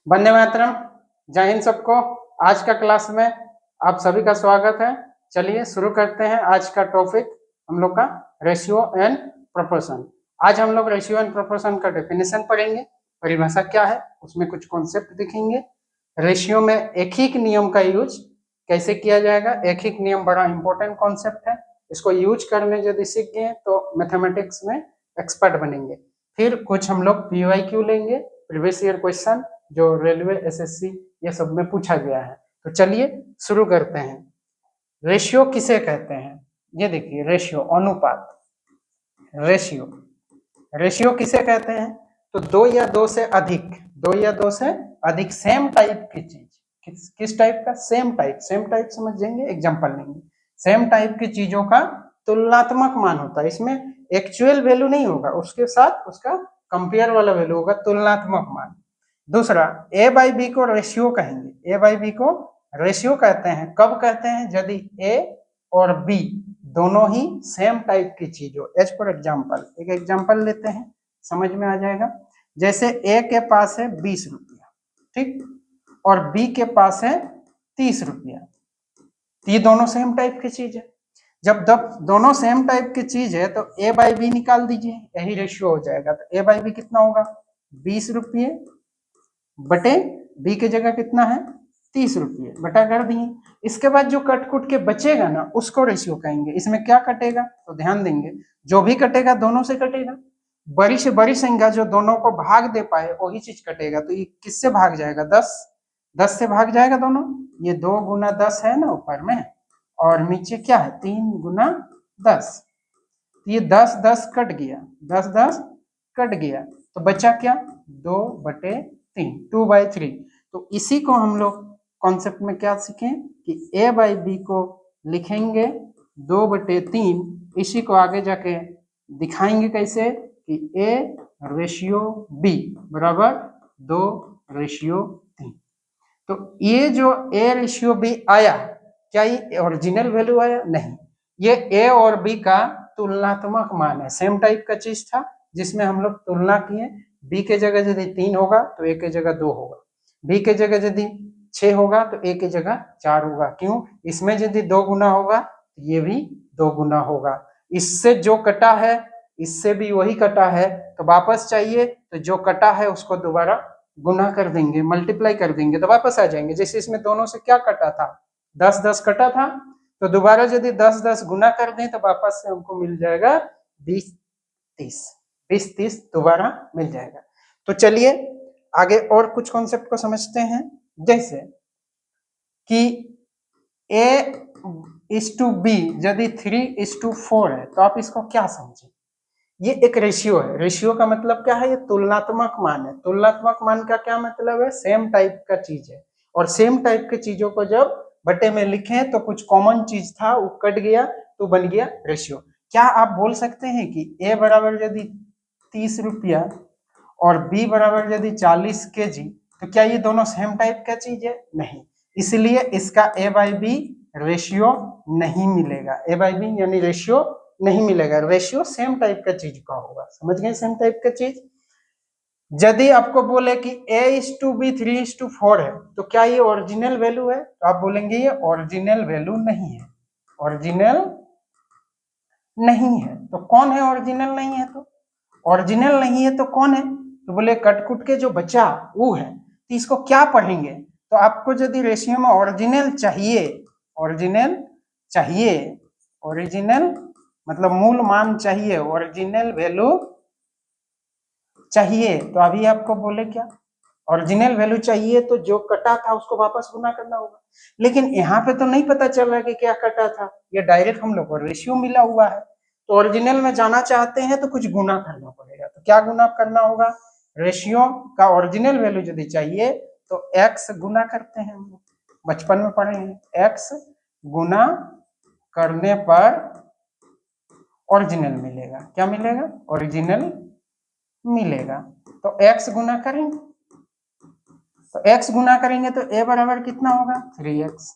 वंदे मातरम। जय हिंद सबको। आज का क्लास में आप सभी का स्वागत है। चलिए शुरू करते हैं आज का टॉपिक हम लोग का रेशियो एंड प्रोपोर्शन। आज हम लोग रेशियो एंड प्रोपोर्शन का डेफिनेशन पढ़ेंगे, परिभाषा क्या है, उसमें कुछ कॉन्सेप्ट दिखेंगे। रेशियो में एक ही नियम का यूज कैसे किया जाएगा। एक ही नियम बड़ा इंपॉर्टेंट कॉन्सेप्ट है, इसको यूज करने यदि सीख गए तो मैथमेटिक्स में एक्सपर्ट बनेंगे। फिर कुछ हम लोग PYQ लेंगे, प्रीवियस ईयर क्वेश्चन जो रेलवे SSC ये सब में पूछा गया है। तो चलिए शुरू करते हैं। रेशियो किसे कहते हैं, ये देखिए रेशियो अनुपात। रेशियो रेशियो किसे कहते हैं, तो दो या दो से अधिक सेम टाइप की चीज। किस टाइप का, सेम टाइप समझेंगे, एग्जांपल लेंगे। सेम टाइप की चीजों का तुलनात्मक मान होता है, इसमें एक्चुअल वैल्यू नहीं होगा, उसके साथ उसका कंपेयर वाला वैल्यू होगा, तुलनात्मक मान। दूसरा A/B को रेशियो कहेंगे। A/B को रेशियो कहते हैं, कब कहते हैं, यदि A और B दोनों ही सेम टाइप की चीज हो। एज फॉर एग्जाम्पल, एक एग्जाम्पल लेते हैं, समझ में आ जाएगा। जैसे A के पास है 20 रुपया, ठीक, और B के पास है 30 रुपया। ये दोनों सेम टाइप की चीज है। जब दोनों सेम टाइप की चीज है तो A/B निकाल दीजिए, यही रेशियो हो जाएगा। तो A/B कितना होगा, 20 रुपये बटे B की जगह कितना है, 30 रुपये, बटा कर दिए। इसके बाद जो कट कुट के बचेगा ना, उसको रेशियो कहेंगे। इसमें क्या कटेगा, तो ध्यान देंगे, जो भी कटेगा दोनों से कटेगा। बड़ी से बड़ी संख्या जो दोनों को भाग दे पाए वही चीज कटेगा। तो ये किससे भाग जाएगा, 10 से भाग जाएगा दोनों। ये 2 गुना 10 है ना ऊपर में, और नीचे क्या है, 3 गुना 10। ये 10 कट गया, 10 कट गया, तो बचा क्या, 2/3, 2/3। तो इसी को हम लोग कॉन्सेप्ट में क्या सीखें कि A/B को लिखेंगे 2/3। इसी को आगे जाके दिखाएंगे कैसे कि A/B बराबर 2/3। तो ये जो A/B आया, क्या ये ओरिजिनल वैल्यू आया, नहीं, ये A और B का तुलनात्मक मान है। सेम टाइप का चीज था जिसमें हम लोग तुलना किए। B के जगह यदि 3 होगा तो A के जगह 2 होगा, B के जगह यदि 6 होगा तो A के जगह 4 होगा। क्यों, इसमें यदि 2 गुना होगा तो ये भी 2 गुना होगा। इससे जो कटा है इससे भी वही कटा है, तो वापस चाहिए तो जो कटा है उसको दोबारा गुना कर देंगे, मल्टीप्लाई कर देंगे तो वापस आ जाएंगे। जैसे इसमें दोनों से क्या कटा था, 10 कटा था, तो दोबारा यदि 10 गुना कर दें तो वापस से हमको मिल जाएगा 20 30 दोबारा मिल जाएगा। तो चलिए आगे और कुछ कॉन्सेप्ट को समझते हैं। जैसे कि A/B यदि 3:4 है तो आप इसको क्या समझे, ये एक रेशियो है। रेशियो का मतलब क्या है, ये तुलनात्मक मान है। तुलनात्मक मान का क्या मतलब है, सेम टाइप का चीज है, और सेम टाइप के चीजों को जब बटे में लिखें तो कुछ कॉमन चीज था वो कट गया तो बन गया रेशियो। क्या आप बोल सकते हैं कि A बराबर यदि 30 रुपया और B बराबर यदि 40 kg, तो क्या ये दोनों सेम टाइप का चीज है, नहीं, इसलिए इसका A/B रेशियो नहीं मिलेगा। A/B यानी रेशियो नहीं मिलेगा, रेशियो सेम टाइप का चीज का होगा। समझ गए, सेम टाइप का चीज। यदि आपको बोले कि A/B 3:4 है तो क्या ये ओरिजिनल वैल्यू है, तो आप बोलेंगे ये ओरिजिनल वैल्यू नहीं है, ओरिजिनल नहीं है। तो कौन है ओरिजिनल नहीं है, तो ओरिजिनल नहीं है तो कौन है, तो बोले कटकुट के जो बचा वो है। तो इसको क्या पढ़ेंगे, तो आपको यदि रेशियो में ओरिजिनल चाहिए, ओरिजिनल चाहिए, ओरिजिनल मतलब मूल मान चाहिए, ओरिजिनल वैल्यू चाहिए, तो अभी आपको बोले क्या, ओरिजिनल वैल्यू चाहिए तो जो कटा था उसको वापस गुना करना होगा। लेकिन यहाँ पे तो नहीं पता चल रहा है कि क्या कटा था, ये डायरेक्ट हम लोग को रेशियो मिला हुआ है। तो ओरिजिनल में जाना चाहते हैं तो कुछ गुना करना पड़ेगा। तो क्या गुना करना होगा, रेशियो का ओरिजिनल वैल्यू यदि चाहिए तो x गुना करते हैं, हम लोग बचपन में पढ़े हैं, x गुना करने पर ओरिजिनल मिलेगा। क्या मिलेगा, ओरिजिनल मिलेगा। तो x गुना करेंगे, तो x गुना करेंगे तो a बराबर कितना होगा, 3x,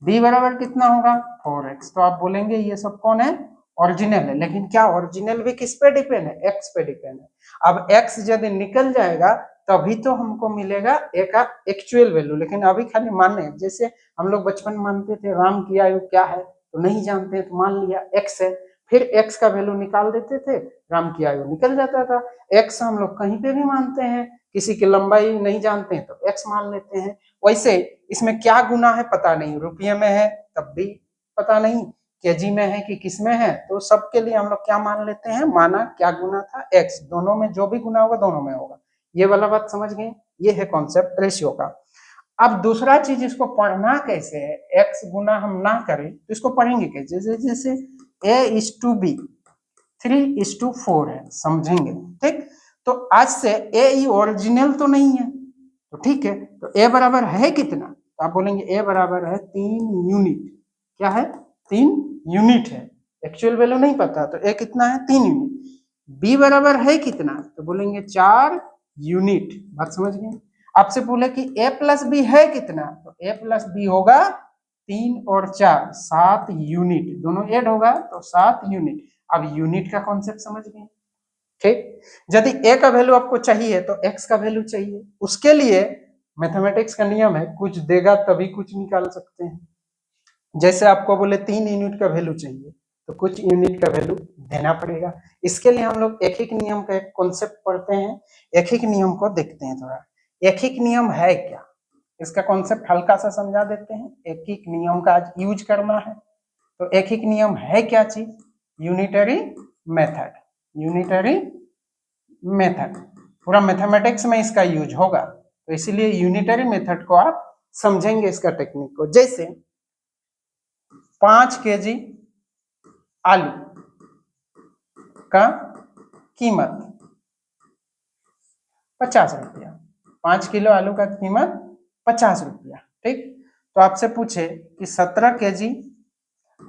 b बराबर कितना होगा, 4x। तो आप बोलेंगे ये सब कौन है, ओरिजिनल है। लेकिन क्या ओरिजिनल भी किस पे डिपेंड है, x पे डिपेंड है। अब x यदि निकल जाएगा तभी तो हमको मिलेगा एक एक्चुअल वैल्यू। लेकिन अभी खाली मानने, जैसे हम लोग बचपन में मानते थे राम की आयु क्या है, तो नहीं जानते तो मान लिया x है, फिर x का वैल्यू निकाल देते थे, राम की आयु निकल जाता था। x हम लोग कहीं पे भी मानते हैं, किसी की लंबाई नहीं जानते हैं तो x मान लेते हैं। वैसे इसमें क्या गुना है पता नहीं, रुपये में है तब भी पता नहीं, केजी में है कि किस में है, तो सबके लिए हम लोग क्या मान लेते हैं, माना क्या गुना था, x। दोनों में जो भी गुना होगा दोनों में होगा। ये वाला बात समझ गए, ये है कॉन्सेप्ट रेशियो का। अब दूसरा चीज, इसको पढ़ना कैसे है, x गुना हम ना करें तो इसको पढ़ेंगे कैसे, जैसे जैसे a:b 3:4 है, समझेंगे, ठीक। तो आज से a ओरिजिनल तो नहीं है, तो ठीक है, तो a बराबर है कितना, तो आप बोलेंगे a बराबर है 3 यूनिट। क्या है, 3 यूनिट है, एक्चुअल वैल्यू नहीं पता, तो a कितना है, 3 यूनिट। b बराबर है कितना, तो बोलेंगे 4 यूनिट। बात समझ गए। आपसे बोले कि a प्लस बी है कितना, तो a प्लस बी होगा 3 और 4 7 यूनिट, दोनों ऐड होगा तो 7 यूनिट। अब यूनिट का कॉन्सेप्ट समझ गए, ठीक। यदि a का वैल्यू आपको चाहिए तो x का वैल्यू चाहिए, उसके लिए मैथमेटिक्स का नियम है, कुछ देगा तभी कुछ निकाल सकते हैं। जैसे आपको बोले 3 यूनिट का वैल्यू चाहिए तो कुछ यूनिट का वैल्यू देना पड़ेगा। इसके लिए हम लोग एक एक नियम का एक कॉन्सेप्ट पढ़ते हैं, एक एक नियम को देखते हैं थोड़ा। एक एक नियम है क्या, इसका कॉन्सेप्ट हल्का सा समझा देते हैं। एक एक नियम का आज यूज करना है, तो एक एक नियम है क्या चीज, यूनिटरी मेथड। यूनिटरी मेथड पूरा मैथमेटिक्स में इसका यूज होगा, तो इसीलिए यूनिटरी मेथड को आप समझेंगे, इसका टेक्निक को। जैसे 5 केजी आलू का कीमत 50 रुपया, 5 किलो आलू का कीमत 50 रुपया, ठीक। तो आपसे पूछे कि 17 केजी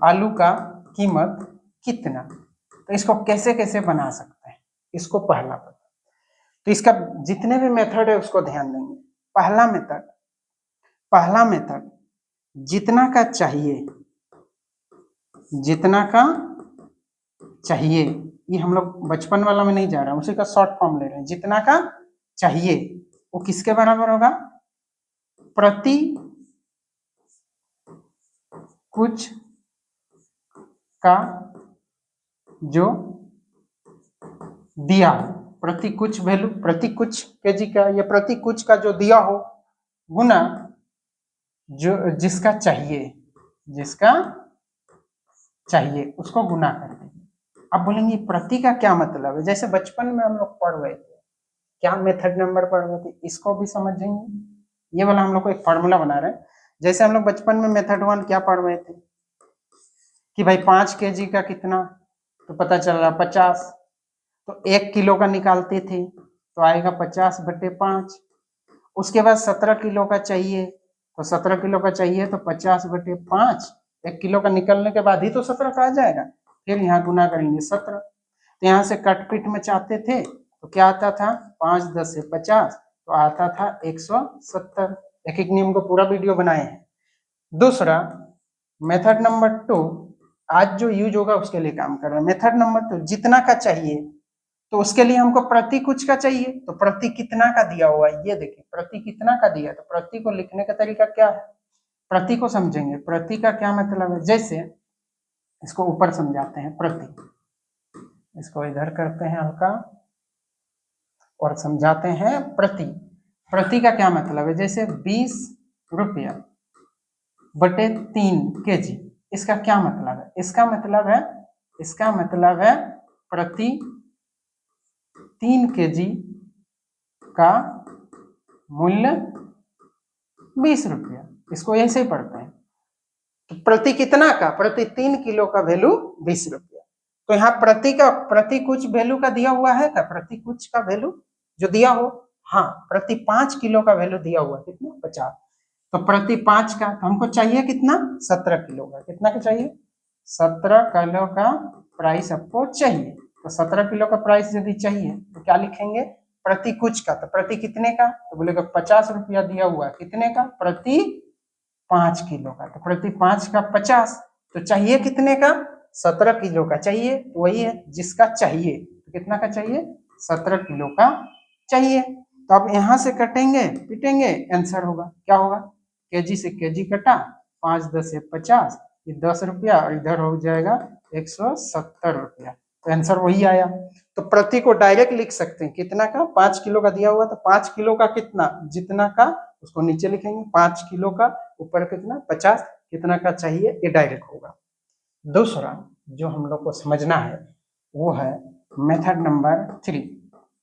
आलू का कीमत कितना, तो इसको कैसे कैसे बना सकते हैं, इसको पहला पता। तो इसका जितने भी मेथड है उसको ध्यान देंगे। पहला मेथड जितना का चाहिए, जितना का चाहिए, ये हम लोग बचपन वाला में नहीं जा रहा है, उसी का शॉर्ट फॉर्म ले रहे हैं। जितना का चाहिए वो किसके बराबर होगा, प्रति कुछ का जो दिया हो, प्रति कुछ वैल्यू, प्रति कुछ केजी का या प्रति कुछ का जो दिया हो, गुना जो जिसका चाहिए, जिसका चाहिए उसको गुना कर देंगे। अब बोलेंगे प्रति का क्या मतलब है, जैसे बचपन में हम लोग पढ़ रहे थे, क्या मेथड नंबर पढ़ रहे थे, इसको भी समझेंगे। ये वाला हम लोग को एक फॉर्मूला बना रहे हैं। जैसे हम लोग बचपन में मेथड 1 क्या पढ़ रहे थे कि भाई 5 केजी का कितना, तो पता चल रहा 50, तो 1 किलो का निकालते थे तो आएगा 50/5। उसके बाद 17 किलो का चाहिए, तो 17 किलो का चाहिए तो 50/5, 1 किलो का निकलने के बाद ही तो 17 का आ जाएगा। फिर यहाँ गुना करेंगे 17, तो यहाँ से कटपीट में चाहते थे तो क्या आता था, 5 10 से 50, तो आता था 170। एक एक नियम को पूरा वीडियो बनाए हैं। दूसरा मेथड नंबर 2 आज जो यूज होगा उसके लिए काम कर रहे हैं। मेथड नंबर 2 जितना का चाहिए, तो उसके लिए हमको प्रति कुछ का चाहिए, तो प्रति कितना का दिया हुआ है, ये देखिए प्रति कितना का दिया, तो प्रति को लिखने का तरीका क्या है, प्रति को समझेंगे। प्रति का क्या मतलब है, जैसे इसको ऊपर समझाते हैं, प्रति, इसको इधर करते हैं हल्का और समझाते हैं प्रति। प्रति का क्या मतलब है, जैसे 20 रुपया बटे 3 केजी, इसका क्या मतलब है, इसका मतलब है प्रति 3 केजी का मूल्य 20 रुपया, इसको ऐसे ही पढ़ते हैं। तो प्रति कितना का, प्रति 3 किलो का वैल्यू 20 रुपया। तो यहाँ प्रति कुछ वैल्यू का दिया हुआ है क्या, प्रति कुछ का वैल्यू जो दिया हो, हाँ प्रति 5 किलो का वैल्यू दिया हुआ कितना, 50। तो प्रति 5 का, तो हमको चाहिए कितना, 17 किलो का, कितना का चाहिए, 17 किलो का प्राइस आपको चाहिए। तो 17 किलो का प्राइस यदि चाहिए तो क्या लिखेंगे, प्रति कुछ का, तो प्रति कितने का, तो बोलेगा 50 रुपया दिया हुआ, कितने का, प्रति 5 किलो का, तो प्रति 5 का 50, तो चाहिए कितने का, 17 किलो का चाहिए, तो वही है जिसका चाहिए, तो कितना का चाहिए, 17 किलो का चाहिए। तो अब यहाँ से कटेंगे पिटेंगे, आंसर होगा क्या होगा, केजी से केजी कटा, 5 10 है 50, ये 10 रुपया और इधर हो जाएगा 170 रुपया, तो आंसर वही आया। तो प्रति को डायरेक्ट लिख सकते हैं, कितना का, 5 किलो का दिया हुआ तो 5 किलो का कितना, जितना का उसको नीचे लिखेंगे, 5 किलो का ऊपर कितना 50, कितना का चाहिए ये डायरेक्ट होगा। दूसरा जो हम लोग को समझना है वो है मेथड नंबर 3।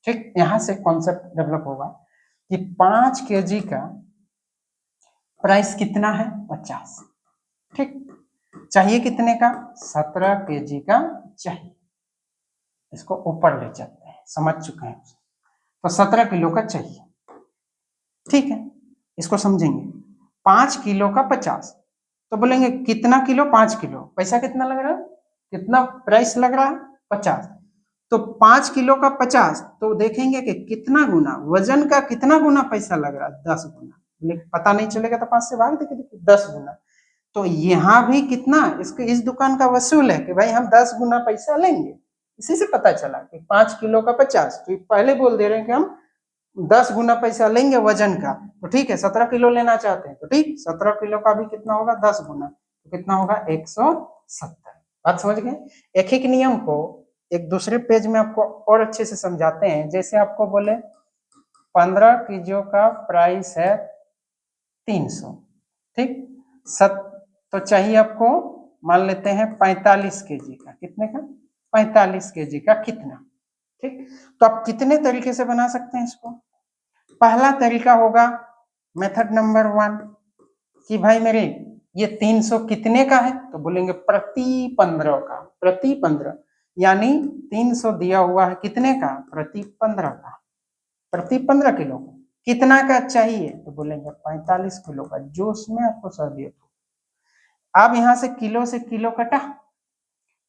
ठीक, यहाँ से कॉन्सेप्ट डेवलप होगा कि 5 केजी का प्राइस कितना है 50, ठीक, चाहिए कितने का 17 केजी का चाहिए, इसको ऊपर ले चलते हैं, समझ चुके हैं, तो 17 किलो का चाहिए, ठीक है, इसको समझेंगे। 5 किलो का 50, तो बोलेंगे कितना किलो, 5 किलो, पैसा कितना लग रहा है, कितना प्राइस लग रहा है 50, तो 5 किलो का 50, तो देखेंगे कि कितना गुना, वजन का कितना गुना पैसा लग रहा है, 10 गुना, पता नहीं चलेगा तो 5 से भाग देंगे, 10 गुना, तो यहाँ भी कितना, इसके इस दुकान का वसूल है कि भाई हम 10 गुना पैसा लेंगे, इसी से पता चला कि 5 किलो का 50, तो पहले बोल दे रहे हैं कि हम 10 गुना पैसा लेंगे वजन का, तो ठीक है 17 किलो लेना चाहते हैं, तो ठीक 17 किलो का भी कितना होगा 10 गुना, तो कितना होगा 170। बात समझ गए। एक एक नियम को एक दूसरे पेज में आपको और अच्छे से समझाते हैं। जैसे आपको बोले 15 केजी का प्राइस है 300, ठीक, तो चाहिए आपको, मान लेते हैं 45 केजी का, कितने का 45 केजी का कितना, ठीक, तो आप कितने तरीके से बना सकते हैं इसको। पहला तरीका होगा मेथड नंबर 1 कि भाई मेरे ये 300 कितने का है, तो बोलेंगे प्रति 15 का, प्रति 15, यानी 300 दिया हुआ है कितने का, प्रति 15 का, प्रति 15 किलो का, कितना का चाहिए, तो बोलेंगे 45 किलो का, जो उसमें आपको सहूलियत हो। अब यहाँ से किलो कटा,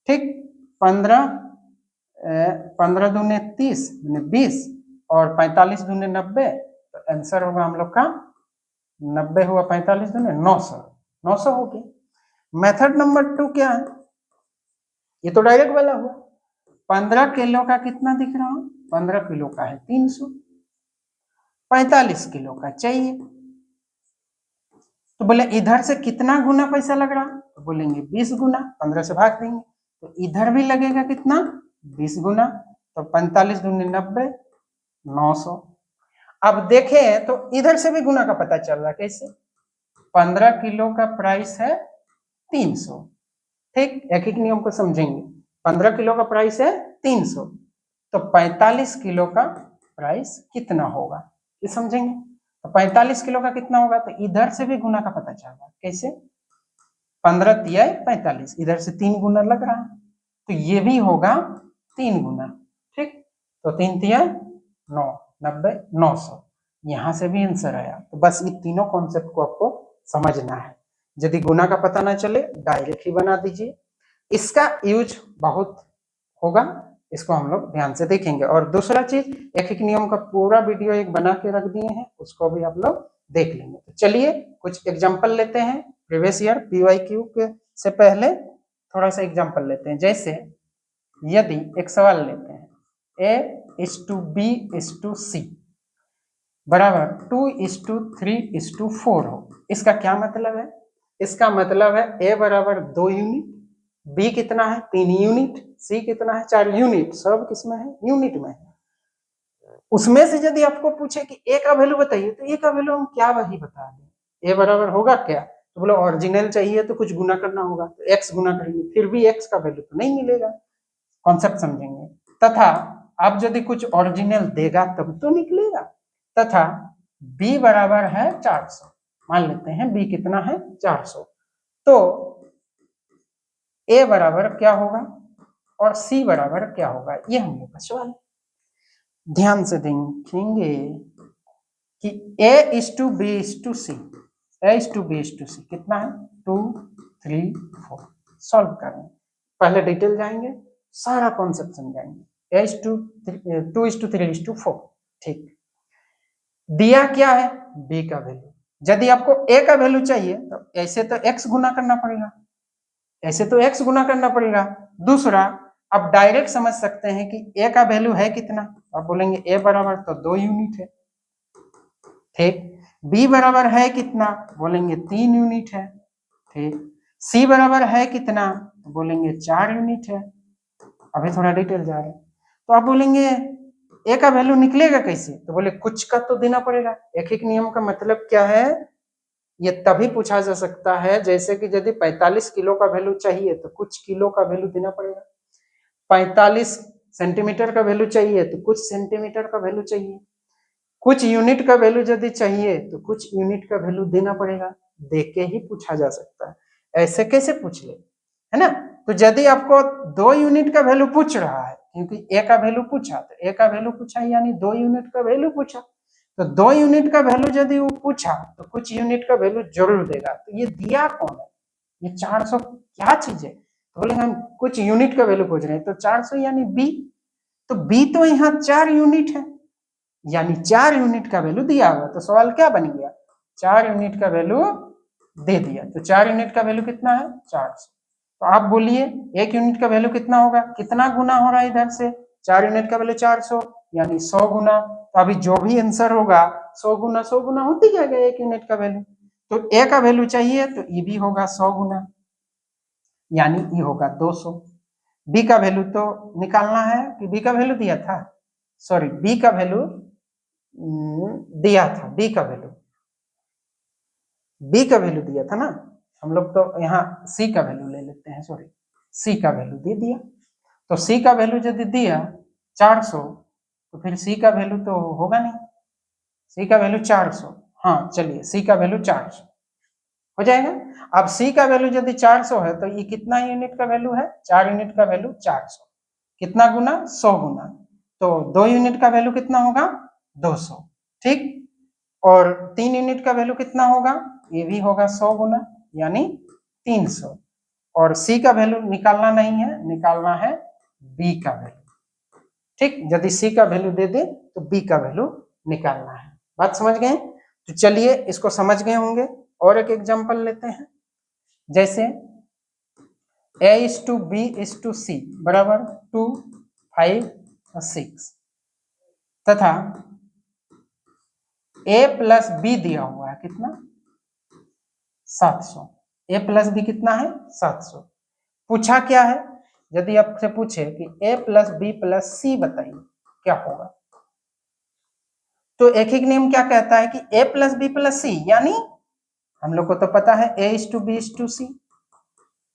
ठीक, 15 दूने 30 20 और 45 दूने 90, तो आंसर होगा हम लोग का 90 हुआ 45 दूने 900, 900 हो गया। मेथड नंबर 2 क्या है, ये तो डायरेक्ट वाला हुआ, 15 किलो का कितना दिख रहा हूं, 15 किलो का है 300, 45 किलो का चाहिए, तो बोले इधर से कितना गुना पैसा लग रहा, तो बोलेंगे 20 गुना, 15 से भाग देंगे, तो इधर भी लगेगा कितना 20 गुना, तो 45 दूनी 90, 900। अब देखें तो इधर से भी गुना का पता चल रहा है, कैसे, 15 किलो का प्राइस है 300, ठीक, एक एक नियम को समझेंगे। 15 किलो का प्राइस है 300, तो 45 किलो का प्राइस कितना होगा ये समझेंगे। तो 45 किलो का कितना होगा, तो इधर से भी गुना का पता चल रहा है, कैसे, 15 तिया 45, इधर से 3 गुना लग रहा है, तो ये भी होगा 3 गुना, ठीक, तो 3 तिया 9, 90, 900, यहाँ से भी आंसर आया। तो बस ये तीनों कॉन्सेप्ट को आपको समझना है। यदि गुना का पता ना चले डायरेक्ट ही बना दीजिए, इसका यूज बहुत होगा, इसको हम लोग ध्यान से देखेंगे। और दूसरा चीज, एक एक नियम का पूरा वीडियो एक बना के रख दिए हैं, उसको भी आप लोग देख लेंगे। तो चलिए कुछ एग्जांपल लेते हैं, प्रीवियस ईयर PYQ के से पहले थोड़ा सा एग्जांपल लेते हैं। जैसे यदि एक सवाल लेते हैं, A:B:C बराबर 2:3:4 हो, इसका क्या मतलब है, इसका मतलब है A बराबर 2 यूनिट, B कितना है 3 यूनिट, C कितना है 4 यूनिट, सब किसमें है यूनिट में है। उसमें से यदि आपको पूछे कि A का वैल्यू बताइए, तो A का वैल्यू हम क्या वही बता दें, A बराबर होगा क्या, तो बोलो ओरिजिनल चाहिए तो कुछ गुना करना होगा, तो X गुना करेंगे, फिर भी X का वैल्यू तो नहीं मिलेगा, कॉन्सेप्ट समझेंगे। तथा अब यदि कुछ ओरिजिनल देगा तब तो निकलेगा। तथा B बराबर है 400, मान लेते हैं B कितना है 400, तो A बराबर क्या होगा और C बराबर क्या होगा, ये हम लोग का सवाल है। ध्यान से देखेंगे कि A:B:C, A:B:C कितना है 2 3 4, सॉल्व करें, पहले डिटेल जाएंगे, सारा कॉन्सेप्ट समझाएंगे। A:2:3:4, ठीक, दिया क्या है B का वैल्यू, यदि आपको A का वैल्यू चाहिए तो ऐसे तो X गुना करना पड़ेगा, ऐसे तो X गुना करना पड़ेगा। दूसरा, आप डायरेक्ट समझ सकते हैं कि A का वैल्यू है कितना, आप बोलेंगे A बराबर तो 2 यूनिट है, ठीक। बी बराबर है कितना, बोलेंगे 3 यूनिट है। ठीक। सी बराबर है कितना, तो बोलेंगे 4 यूनिट है। अभी थोड़ा डिटेल जा रहे हैं। तो आप बोलेंगे ए का वैल्यू निकलेगा कैसे, तो बोले कुछ का तो देना पड़ेगा। एक एक नियम का मतलब क्या है, ये तभी पूछा जा सकता है जैसे कि यदि 45 किलो का वैल्यू चाहिए तो कुछ किलो का वैल्यू देना पड़ेगा, 45 सेंटीमीटर का वैल्यू चाहिए तो कुछ सेंटीमीटर का वैल्यू चाहिए, कुछ यूनिट का वैल्यू यदि चाहिए तो कुछ यूनिट का वैल्यू देना पड़ेगा, देख के ही पूछा जा सकता है। ऐसे कैसे पूछ ले, है ना। तो यदि आपको 2 यूनिट का वैल्यू पूछ रहा है, क्योंकि ए का वैल्यू पूछा, तो ए का वैल्यू पूछा यानी 2 यूनिट का वैल्यू पूछा, तो 2 यूनिट का वैल्यू यदि वो पूछा तो कुछ यूनिट का वैल्यू जरूर देगा। तो ये दिया कौन है, ये 400 क्या चीज है, तो बोलेंगे हम कुछ यूनिट का वैल्यू पूछ रहे हैं, तो 400 यानी बी, तो बी तो यहाँ 4 यूनिट है, यानी 4 यूनिट का वैल्यू दिया हुआ। तो सवाल क्या बन गया, 4 यूनिट का वैल्यू दे दिया। तो 4 यूनिट का वैल्यू कितना है, 400। तो आप बोलिए 1 यूनिट का वैल्यू कितना होगा, कितना गुना हो रहा है इधर से, 4 यूनिट का वैल्यू 400 यानी 100 गुना। तो अभी जो भी आंसर होगा 100 गुना होती जाएगा 1 यूनिट का वैल्यू। तो ए का वैल्यू चाहिए तो ई भी होगा 100 गुना, यानी ई होगा 200। बी का वैल्यू तो निकालना है कि बी का वैल्यू दिया था, सॉरी बी का वैल्यू दिया था, बी का वैल्यू दिया था ना, हम लोग तो यहाँ सी का वैल्यू ले लेते हैं, सॉरी सी का वैल्यू दे दिया। तो सी का वैल्यू यदि दिया 400 तो फिर सी का वैल्यू तो होगा नहीं, सी का वैल्यू 400, हाँ चलिए सी का वैल्यू 400 हो जाएगा। अब सी का वैल्यू यदि 400 है तो ये कितना यूनिट का वैल्यू है, 4 यूनिट का वैल्यू 400, कितना गुना 100 गुना, तो 2 यूनिट का वैल्यू कितना होगा 200। ठीक। और 3 यूनिट का वैल्यू कितना होगा, ये भी होगा 100 गुना यानी 300। और सी का वैल्यू निकालना नहीं है, निकालना है बी का वैल्यू। ठीक, यदि सी का वैल्यू दे दे तो बी का वैल्यू निकालना है। बात समझ गए, तो चलिए इसको समझ गए होंगे। और एक एग्जांपल लेते हैं, जैसे A/B/C बराबर 2, 5 और 6 तथा A+B दिया हुआ है कितना 700, A+B कितना है 700। पूछा क्या है, यदि आपसे पूछे कि A+B+C बताइए क्या होगा, तो एक ही नियम क्या कहता है कि A+B+C यानी हम लोग को तो पता है A/B/C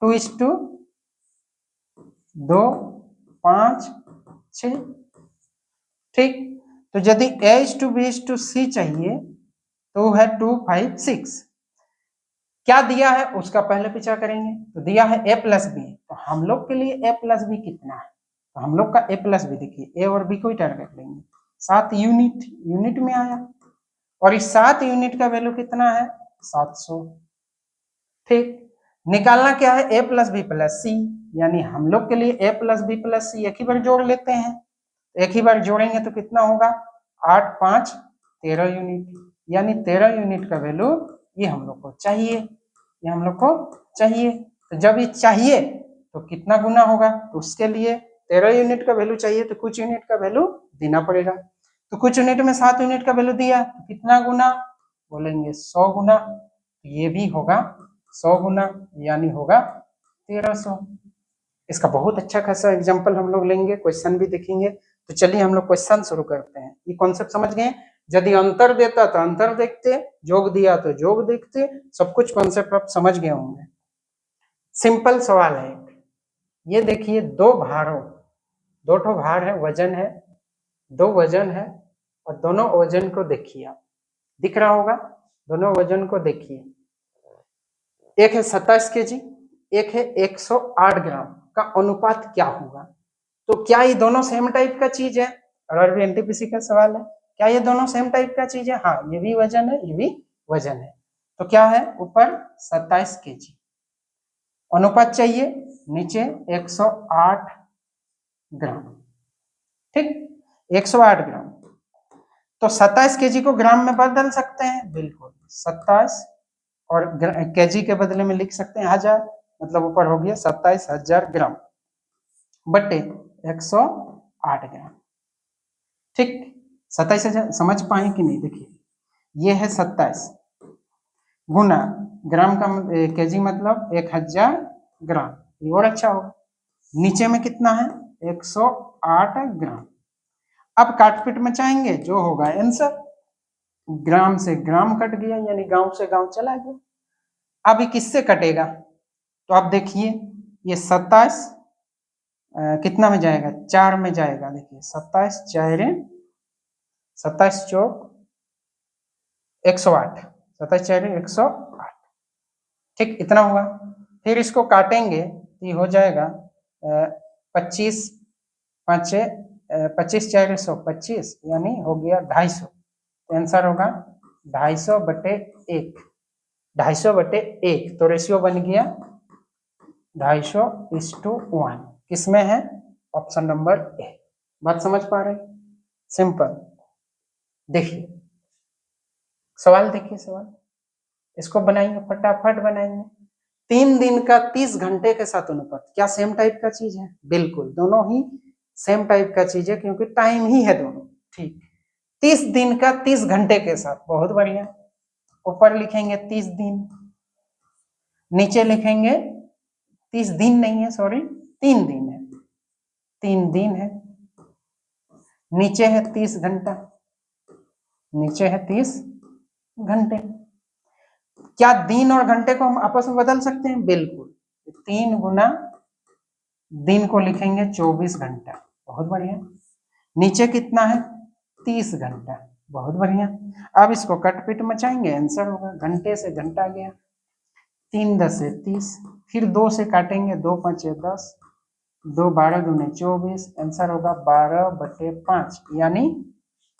2:2 5 6। ठीक, तो यदि A/B/C चाहिए तो है 2 5 6, क्या दिया है उसका पहले पीछा करेंगे। तो दिया है A+B, तो हम लोग के लिए A+B कितना है, तो हम लोग का A+B देखिए, A और B को ही टारगेट लेंगे, 7 यूनिट में आया, और इस 7 यूनिट का वैल्यू कितना है 700। ठीक, निकालना क्या है A+B+C, यानी हम लोग के लिए A+B+C एक ही बार जोड़ लेते हैं, एक ही बार जोड़ेंगे तो कितना होगा 8 5 13 यूनिट, यानी 13 यूनिट का वैल्यू ये हम लोग को चाहिए, ये हम लोग को चाहिए। तो जब ये चाहिए तो कितना गुना होगा, तो उसके लिए 13 यूनिट का वैल्यू चाहिए तो कुछ यूनिट का वैल्यू देना पड़ेगा। तो कुछ यूनिट में 7 यूनिट का वैल्यू दिया तो कितना गुना, बोलेंगे 100 गुना, ये भी होगा 100 गुना यानी होगा 1300। इसका बहुत अच्छा खासा एग्जाम्पल हम लोग लेंगे, क्वेश्चन भी देखेंगे। तो चलिए हम लोग क्वेश्चन शुरू करते हैं। ये कॉन्सेप्ट समझ गए, यदि अंतर देता तो अंतर देखते, जोग दिया तो जोग देखते, सब कुछ कॉन्सेप्ट आप समझ गए होंगे। सिंपल सवाल है, ये देखिए दो भारों, दो ठो भार है, वजन है, दो वजन है, और दोनों वजन को देखिए, आप दिख रहा होगा, दोनों वजन को देखिए, एक है 27 kg, एक है 108 ग्राम, का अनुपात क्या होगा। तो क्या ये दोनों सेम टाइप का चीज है, और भी एनटीपीसी का सवाल है, क्या ये दोनों सेम टाइप का चीज है, हाँ ये भी वजन है ये भी वजन है। तो क्या है, ऊपर 27 kg, अनुपात चाहिए नीचे 108 ग्राम। ठीक, 108 ग्राम, तो 27 kg को ग्राम में बदल सकते हैं, बिल्कुल 27 और केजी के बदले में लिख सकते हैं 1000, मतलब ऊपर हो गया 27,000 ग्राम बटे 108 ग्राम। ठीक, 27,000 समझ पाए कि नहीं, देखिए ये है 27 गुना ग्राम का केजी मतलब 1000 ग्राम, ये और अच्छा होगा। नीचे में कितना है 108 ग्राम। अब काटपीट में चाहेंगे जो होगा आंसर, ग्राम से ग्राम कट गया यानी गांव से गांव चला गया। अब ये किससे कटेगा, तो आप देखिए ये 27 कितना में जाएगा 4 में जाएगा। देखिए 27 4 27 चौक 108, 27 4 108, ठीक इतना हुआ। फिर इसको काटेंगे तो ये हो जाएगा 25 5 25 4 125 यानी हो गया 250। तो आंसर होगा 250/1, 250/1। तो रेशियो बन गया 250:1। किसमें है ऑप्शन नंबर ए। बात समझ पा रहे, सिंपल। देखिए सवाल, देखिए सवाल, इसको बनाएंगे फटाफट बनाएंगे। 3 दिन का 30 घंटे के साथ अनुपात, क्या सेम टाइप का चीज है? बिल्कुल, दोनों ही सेम टाइप का चीज है क्योंकि टाइम ही है दोनों, ठीक। 30 दिन का 30 घंटे के साथ, बहुत बढ़िया। ऊपर लिखेंगे 30 दिन, नीचे लिखेंगे 30 दिन नहीं है, सॉरी 3 दिन है, 3 दिन है। नीचे है 30 घंटा, नीचे है 30 घंटे। क्या दिन और घंटे को हम आपस में बदल सकते हैं? बिल्कुल, 3 गुना दिन को लिखेंगे 24 घंटा, बहुत बढ़िया। नीचे कितना है 30 घंटा, बहुत बढ़िया। अब इसको कटपीट मचाएंगे, आंसर होगा घंटे से घंटा गया 3 10 30, फिर 2 से काटेंगे 2 5 10, 2 12 दूने 24, आंसर होगा 12/5 यानी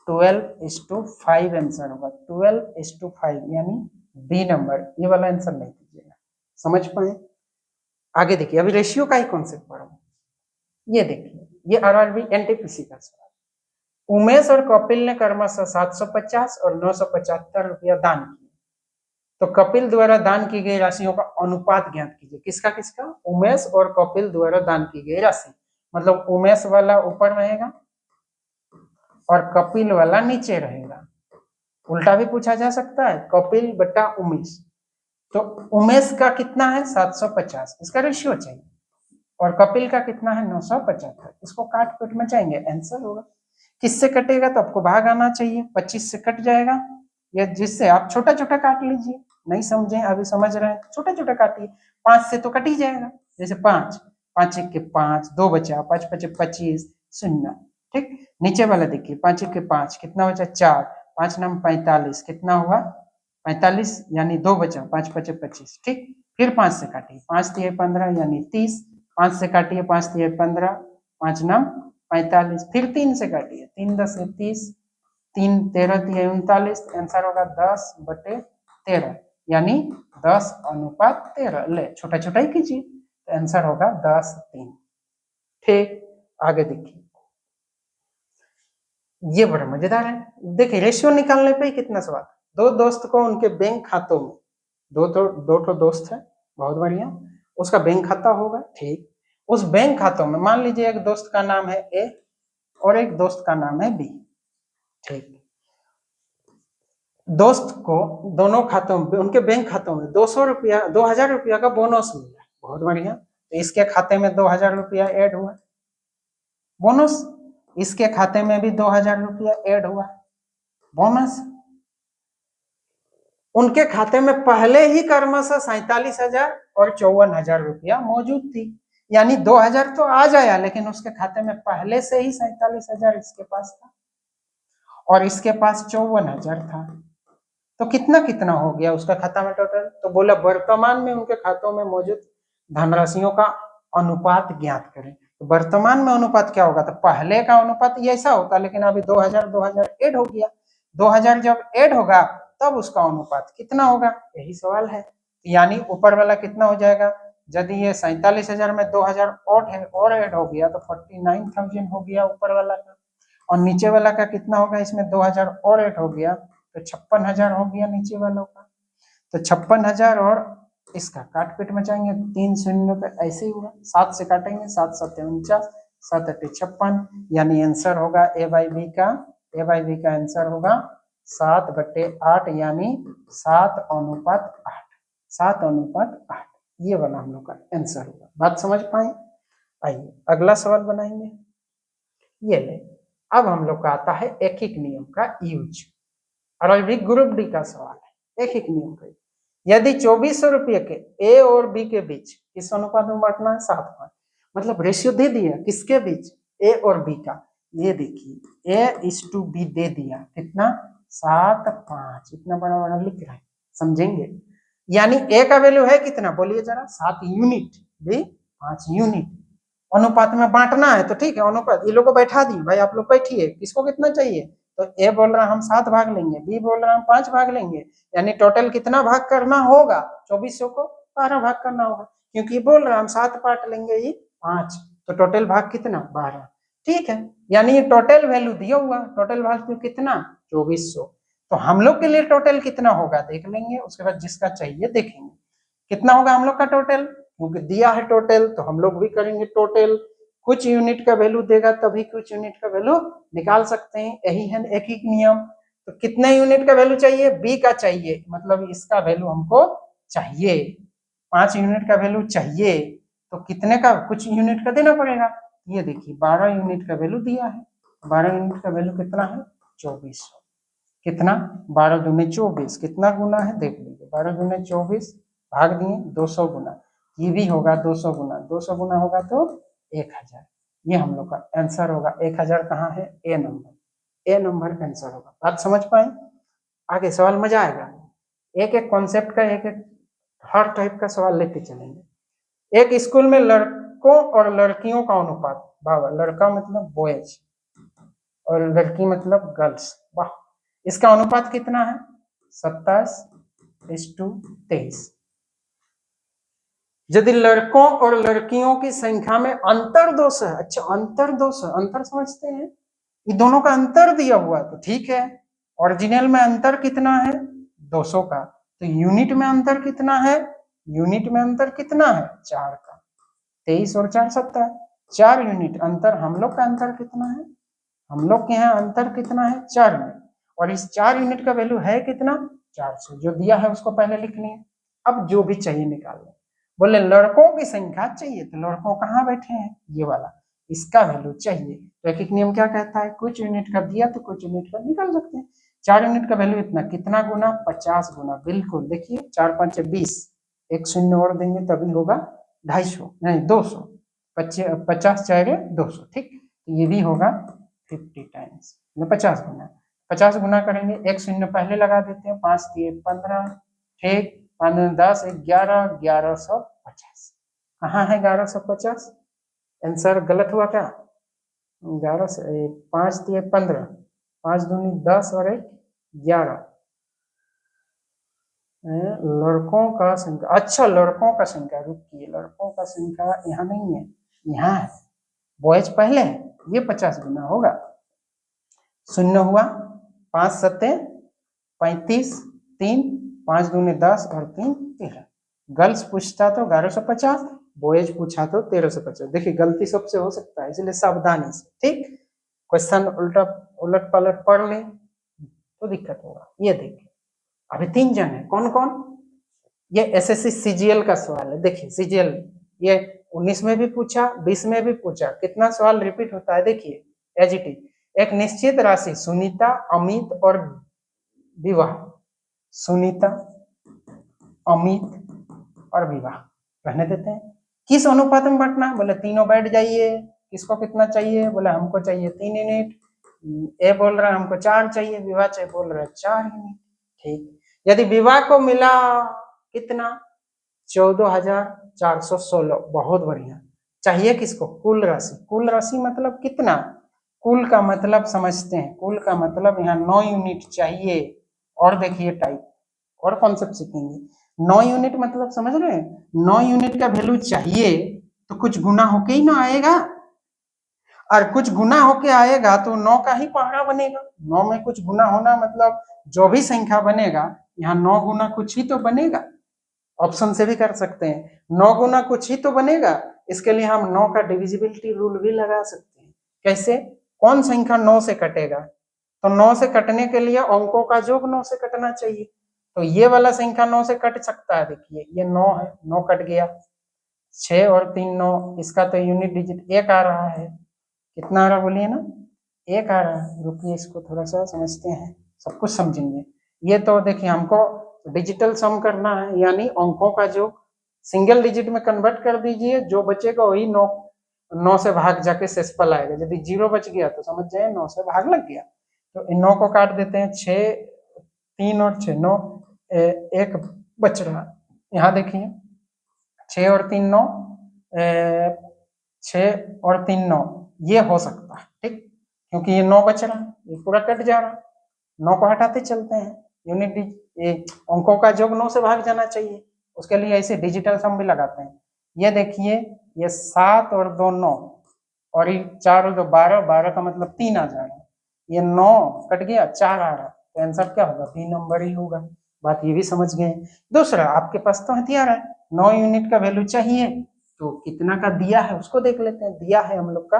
12:5 आंसर होगा, 12:5 यानी बी नंबर। ये वाला आंसर नहीं कीजिएगा, समझ पाए? आगे देखिए, अभी रेशियो का ही कॉन्सेप्ट पढ़ो। ये देखिए, ये आरआरबी एनटीपीसी का सवाल। उमेश और कपिल ने क्रमशः 750 और 975 रुपया दान किए, तो कपिल द्वारा दान की गई राशियों का अनुपात ज्ञात कीजिए। किसका किसका? उमेश और कपिल द्वारा दान की गई राशि, मतलब उमेश वाला ऊपर रहेगा और कपिल वाला नीचे रहेगा। उल्टा भी पूछा जा सकता है, कपिल बटा उमेश। तो उमेश का कितना है 750, इसका रेशियो चाहिए, और कपिल का कितना है 975। इसको काट पीट में जाएंगे, आंसर होगा। किससे कटेगा? तो आपको भाग आना चाहिए, 25 से कट जाएगा, या जिससे आप छोटा छोटा काट लीजिए। नहीं समझे अभी, समझ रहे हैं, छोटा छोटा काटिए। 5 से तो कट ही जाएगा, जैसे 5 5 1 के 5, 2 बचा, 5 5 25 0, ठीक। नीचे वाला देखिए 5 1 के 5 कितना बचा 4, 5 9 45 कितना हुआ 45 यानी 2 बचा, 5 5 25, ठीक। फिर 5 से काटिए, 5 3 15 यानी 30, 5 से काटिए, 5 3 15, 5 9 45, फिर 3 से काटिए, 3 10 30, 3 13 3 39, आंसर होगा 10/13 यानी 10:13। ले छोटा छोटा ही कीजिए, तो आंसर होगा 10:3, ठीक। आगे देखिए, ये बड़ा मजेदार है। देखिए रेशियो निकालने पे ही कितना सवाल। 2 दोस्त को उनके बैंक खातों में, दो दोस्त है, बहुत बढ़िया, उसका बैंक खाता होगा, ठीक। उस बैंक खातों में मान लीजिए एक दोस्त का नाम है ए और एक दोस्त का नाम है बी, ठीक। दोस्त को दोनों खातों में, उनके बैंक खातों में 2000 रुपया का बोनस मिला, बहुत बढ़िया। तो इसके खाते में 2000 रुपया ऐड हुआ बोनस, इसके खाते में भी 2000 रुपया ऐड हुआ बोनस। उनके खाते में पहले ही क्रमशः 47,000 और 54,000 रुपया मौजूद थी, यानी 2000 तो आ जाया, लेकिन उसके खाते में पहले से ही 47,000 इसके पास था और इसके पास 54,000 था। तो कितना कितना हो गया उसका खाता में टोटल? तो बोला वर्तमान में उनके खातों में मौजूद धनराशियों का अनुपात ज्ञात करें। तो वर्तमान में अनुपात क्या होगा? तो पहले का अनुपात ये ऐसा होता, लेकिन अभी 2000 ऐड हो गया, 2000 जब ऐड होगा तब उसका अनुपात कितना होगा, यही सवाल है। यानी ऊपर वाला कितना हो जाएगा, यदि ये 47,000 में 2000 और ऐड हो गया तो 49,000 हो गया ऊपर वाला का, और नीचे वाला का कितना होगा, इसमें 2000 और ऐड हो गया तो 56,000 हो गया नीचे वालों का। तो 56,000 और इसका काट पीट मचाएंगे, 3 शून्य पे ऐसे ही हुआ, 7 से काटेंगे, 7 7 49, 7 8 56, यानी आंसर होगा ए बाई बी का आंसर होगा 7/8 यानी 7:8। 7:8 ये वाला हम लोग का आंसर होगा। बात समझ पाए? आइए अगला सवाल बनाएंगे। ये ले, अब हम लोग का आता है एकिक नियम का यूज, और अभी ग्रुप डी का सवाल है एकिक नियम का। यदि 2400 रुपये के ए और बी के बीच किस अनुपात में बांटना है? 7:5। मतलब रेशियो दे दिया किसके बीच? ए और बी का। ये देखिए A/B दे दिया, कितना? 7:5। इतना बड़ा बड़ा लिख रहा है, समझेंगे? यानी ए का वैल्यू है कितना? बोलिए जरा। 7 यूनिट, बी 5 यूनिट। अनुपात में बांटना है तो ठीक है, अनुपात ये लोग को बैठा दिए, भाई आप लोग बैठिए, किसको कितना चाहिए? तो ए बोल रहा हम 7 भाग लेंगे, बी बोल रहा हम 5 भाग लेंगे, यानी टोटल कितना भाग करना होगा? 2400 को 12 भाग करना होगा, क्योंकि बोल रहा हम 7 पार्ट लेंगे, ये 5, तो टोटल भाग कितना? 12। ठीक है, यानी ये टोटल वैल्यू दिया हुआ, टोटल वैल्यू कितना? 2400। तो हम लोग के लिए टोटल कितना होगा देख लेंगे, उसके बाद जिसका चाहिए देखेंगे कितना होगा हम लोग का टोटल, क्योंकि दिया है टोटल तो हम लोग भी करेंगे टोटल। कुछ यूनिट का वैल्यू देगा तभी कुछ यूनिट का वैल्यू निकाल सकते हैं, यही है एकिक नियम। तो कितने यूनिट का वैल्यू चाहिए? बी का चाहिए, मतलब इसका वैल्यू हमको चाहिए, 5 यूनिट का वैल्यू चाहिए, तो कितने का? कुछ यूनिट का देना पड़ेगा। ये देखिए 12 यूनिट का वैल्यू दिया है, 12 यूनिट का वैल्यू कितना है? 2400। कितना? 12 दूनी 24, कितना गुना है देख लीजिए, 12 दूनी 24 भाग दिए 200 गुना, ये भी होगा 200 गुना, 200 गुना होगा तो 1000। ये हम लोग का आंसर होगा। 1000 कहाँ है? ए नंबर, ए नंबर आंसर होगा। बात समझ पाए? आगे सवाल मजा आएगा, एक एक कॉन्सेप्ट का एक एक हर टाइप का सवाल लेते चलेंगे। एक स्कूल में लड़कों और लड़कियों का अनुपात, बाबा लड़का मतलब बॉयज और लड़की मतलब गर्ल्स, वाह, इसका अनुपात कितना है? 27:23। यदि लड़कों और लड़कियों की संख्या में अंतर 200 है, अच्छा अंतर 200, अंतर समझते हैं, ये दोनों का अंतर दिया हुआ तो ठीक है, ओरिजिनल में अंतर कितना है? 200 का, तो यूनिट में अंतर कितना है? यूनिट में अंतर कितना है? 4 का, 23 और 4 17, 4 यूनिट अंतर। हम लोग का अंतर कितना है? हम लोग के यहाँ अंतर कितना है? 4 यूनिट, और इस 4 यूनिट का वैल्यू है कितना? 400। जो दिया है उसको पहले लिखनी है, अब जो भी चाहिए निकाल लें। बोले लड़कों की संख्या चाहिए, तो लड़कों कहाँ बैठे हैं? ये वाला, इसका वैल्यू चाहिए। तो एक नियम क्या कहता है? कुछ यूनिट का दिया तो कुछ यूनिट का निकाल सकते हैं। 4 यूनिट का वैल्यू इतना, कितना गुना? 50 गुना, बिल्कुल। देखिए 4 5 20, एक शून्य और देंगे तभी होगा 250, नहीं 200, 50 4 200, ठीक, ये भी होगा 50 टाइम्स, 50 गुना। 50 गुना करेंगे, एक शून्य पहले लगा देते हैं, 5 3 15, ठीक, 5 10 11, 1150। कहाँ है 1150? आंसर गलत हुआ क्या? 11 से 5 3 15, 5 दूनी 10 और 1 11। लड़कों का संख्या, अच्छा लड़कों का संख्या, रुकिए, लड़कों का संख्या यहाँ नहीं है, यहाँ है, बॉयज पहले है, ये 50 गुना होगा। शून्य हुआ, 5 7 35, 3 5 दूनी 10 और 3 13। गर्ल्स पूछता तो 1150, बॉयज पूछा तो 1350। देखिए गलती सबसे हो सकता है, इसलिए सावधानी से, ठीक, क्वेश्चन उल्टा उलट पलट पढ़ ले तो दिक्कत होगा। ये देखिए अभी 3 जन है, कौन कौन? ये एसएससी सीजीएल का सवाल है, देखिए सीजीएल, ये 19 में भी पूछा, 20 में भी पूछा, कितना सवाल रिपीट होता है देखिए, एज इट इज। एक निश्चित राशि सुनीता, अमित और विवाह, सुनीता, अमित और विवाह रहने देते हैं, किस अनुपात में बांटना? बोले तीनों बैठ जाइए, किसको कितना चाहिए? बोले हमको चाहिए 3 यूनिट, ए बोल रहा है हमको 4 चाहिए, विवाह चाहिए बोल रहा है 4 यूनिट, ठीक। यदि विवाह को मिला कितना? 14,416, बहुत बढ़िया। चाहिए किसको? कुल राशि, कुल राशि मतलब कितना? कुल का मतलब समझते हैं, कुल का मतलब यहाँ 9 यूनिट चाहिए। और देखिए टाइप और कॉन्सेप्ट सीखेंगे। 9 यूनिट मतलब समझ रहे हैं, 9 यूनिट का वैल्यू चाहिए तो कुछ गुना होके ही ना आएगा, और कुछ गुना होके आएगा तो 9 का ही पहाड़ा बनेगा। 9 में कुछ गुना होना मतलब जो भी संख्या बनेगा यहाँ 9 गुना कुछ ही तो बनेगा। ऑप्शन से भी कर सकते हैं, 9 गुना कुछ ही तो बनेगा, इसके लिए हम 9 का डिविजिबिलिटी रूल भी लगा सकते हैं। कैसे? कौन संख्या 9 से कटेगा? तो 9 से कटने के लिए अंकों का योग 9 से कटना चाहिए। तो ये वाला संख्या 9 से कट सकता है। देखिए ये 9 है, 9 कट गया, 6 और 3 9, इसका तो यूनिट डिजिट 1 आ रहा है। कितना आ रहा बोलिए ना, 1 आ रहा है। रुकिए इसको थोड़ा सा समझते हैं, सब कुछ समझेंगे। ये तो देखिए हमको डिजिटल सम करना है, यानी अंकों का जो सिंगल डिजिट में कन्वर्ट कर दीजिए, जो बचेगा वही 9 से भाग जाके शेषफल आएगा। यदि 0 बच गया तो समझ जाए 9 से भाग लग गया। तो इन 9 को काट देते हैं, 6 3 और 6 9, 1 बच रहा। यहाँ देखिए 6 और 3 9, 6 और 3 9, ये हो सकता है, ठीक, क्योंकि ये 9 बच रहा है, ये पूरा कट जा रहा है। 9 को हटाते चलते हैं, यूनिट अंकों का योग 9 से भाग जाना चाहिए, उसके लिए ऐसे डिजिटल सम भी लगाते हैं। ये देखिए ये 7 और 2 9, और ये 4 और 2 12, 12 का मतलब 3 आ जा रहा है। ये 9 कट गया, 4 आ रहा है, तो आंसर क्या होगा, बी नंबर ही होगा। बात ये भी समझ गए। दूसरा, आपके पास तो हथियार है, 9 यूनिट का वैल्यू चाहिए, तो कितना का दिया है उसको देख लेते हैं। दिया है हम लोग का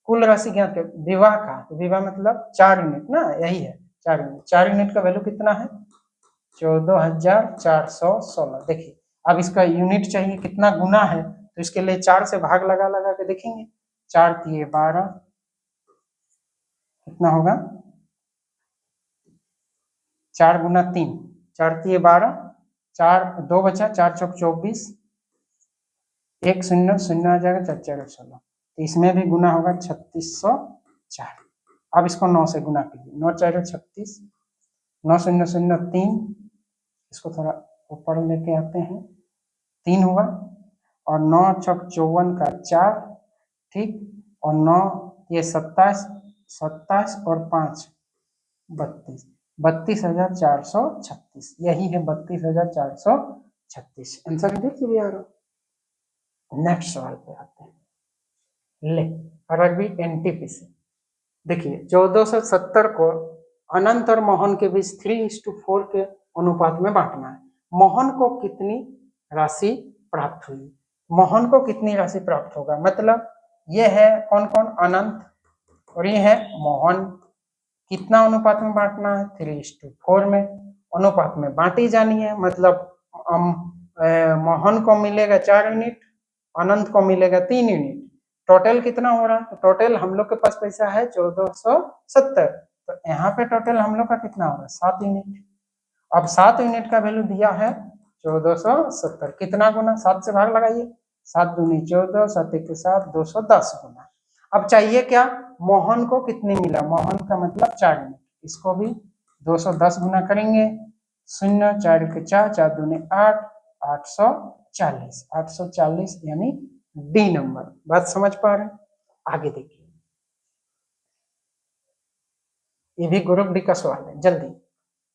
कुल राशि ज्ञात है विवाह का, तो विवाह मतलब 4 यूनिट ना, यही है 4 यूनिट। 4 यूनिट का वैल्यू कितना है, 14,416। देखिए अब इसका यूनिट चाहिए, कितना गुना है, तो इसके लिए 4 से भाग लगा लगा के देखेंगे। 4 तिये 12, कितना होगा, 4 गुना 3, 4 तिये 12, 4 2 बचा, 4 चौक 24, 1 शून्य शून्य आ जाएगा, 4 4 16, तो इसमें भी गुना होगा 3604। अब इसको 9 से गुना कीजिए, 9 4 36, 9 शून्य शून्य 3, इसको थोड़ा ऊपर लेके आते हैं, 3 हुआ, और 9 चौक 54 का 4, ठीक, और 9 ये 27, 27 और 5 32, 32,436, यही है 32,436 आंसर। देखिए भी आ रहा। नेक्स्ट सवाल पे आते हैं, ले अरबी एनटीपीसी। देखिए 1470 को अनंत और मोहन के बीच 3:4 के अनुपात में बांटना है। मोहन को कितनी राशि प्राप्त हुई, मोहन को कितनी राशि प्राप्त होगा, मतलब ये है कौन कौन, अनंत और ये है मोहन। कितना अनुपात में बांटना है, 3:4 में अनुपात में बांटी जानी है। मतलब मोहन को मिलेगा 4 यूनिट, अनंत को मिलेगा 3 यूनिट, टोटल कितना हो रहा है, तो टोटल हम लोग के पास पैसा है 1470, तो यहाँ पे टोटल हम लोग का कितना होगा, 7 यूनिट। अब 7 यूनिट का वैल्यू दिया है 1470, कितना गुना, 7 से भाग लगाइए, 7 दूनी 14, 7 1 7, 210 गुना। अब चाहिए क्या, मोहन को कितनी मिला, मोहन का मतलब 4 यूनिट, इसको भी 210 गुना करेंगे, 0 4 के 4, 4 दूनी 8, 840, 840 यानी डी नंबर। बात समझ पा रहे हैं, आगे देखिए, ये भी ग्रुप डी का सवाल है, जल्दी।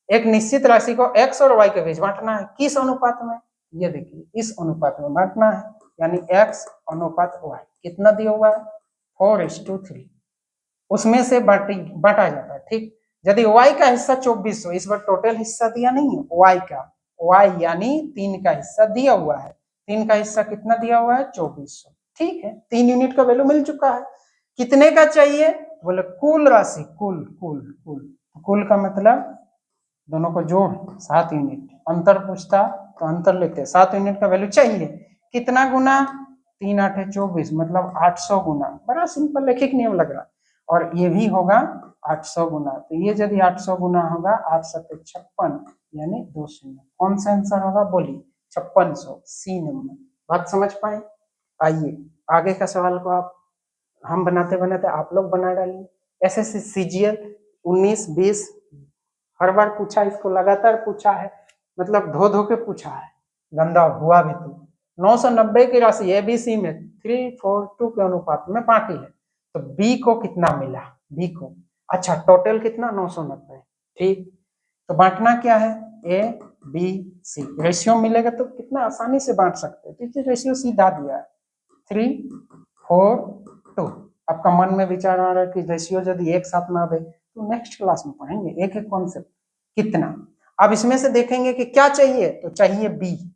एक निश्चित राशि को x और y के बीच बांटना है, किस अनुपात में, ये देखिए इस अनुपात में बांटना है, यानी x अनुपात y, कितना दिया हुआ है 4:3, उसमें से बांटा जाता है, ठीक। यदि y का हिस्सा 2400, इस बार टोटल हिस्सा दिया नहीं है y का, y यानी 3 का हिस्सा दिया हुआ है, 3 का हिस्सा कितना दिया हुआ है 2400, ठीक है, 3 यूनिट का वैल्यू मिल चुका है। कितने का चाहिए, बोले कुल राशि, कुल कुल कुल, कुल का मतलब दोनों को जोड़ 7 यूनिट, अंतर पूछता तो अंतर लेते, 7 यूनिट का वैल्यू चाहिए, कितना गुना, 3 8 24, मतलब 800 गुना, बड़ा सिंपल रैखिक नियम लग रहा, और ये भी होगा 800 गुना, तो ये यदि 800 गुना होगा 8 7 56, यानी 2 शून्य, कौन सा आंसर होगा, बोलिए 5600, सी नंबर। बात समझ पाए, आइए आगे का सवाल को आप हम बनाते बनाते आप लोग बना डालिए। एसएससी सीजीएल 19 20 हर बार पूछा, इसको लगातार पूछा है, मतलब धो धो के पूछा है, गंदा हुआ भी तो। 990 की राशि एबीसी में 3:4 के अनुपात में बांटी है, तो बी को कितना मिला, बी को, अच्छा टोटल कितना 990, ठीक, तो बांटना क्या है, ए बी सी, रेशियो मिलेगा तो कितना आसानी से बांट सकते हैं, क्योंकि रेशियो सीधा दिया है 3:4। आपका मन में विचार आ रहा है कि रेशियो यदि एक साथ ना दे तो नेक्स्ट क्लास में पढ़ेंगे, एक एक कॉन्सेप्ट कितना। अब इसमें से देखेंगे कि क्या चाहिए, तो चाहिए बी,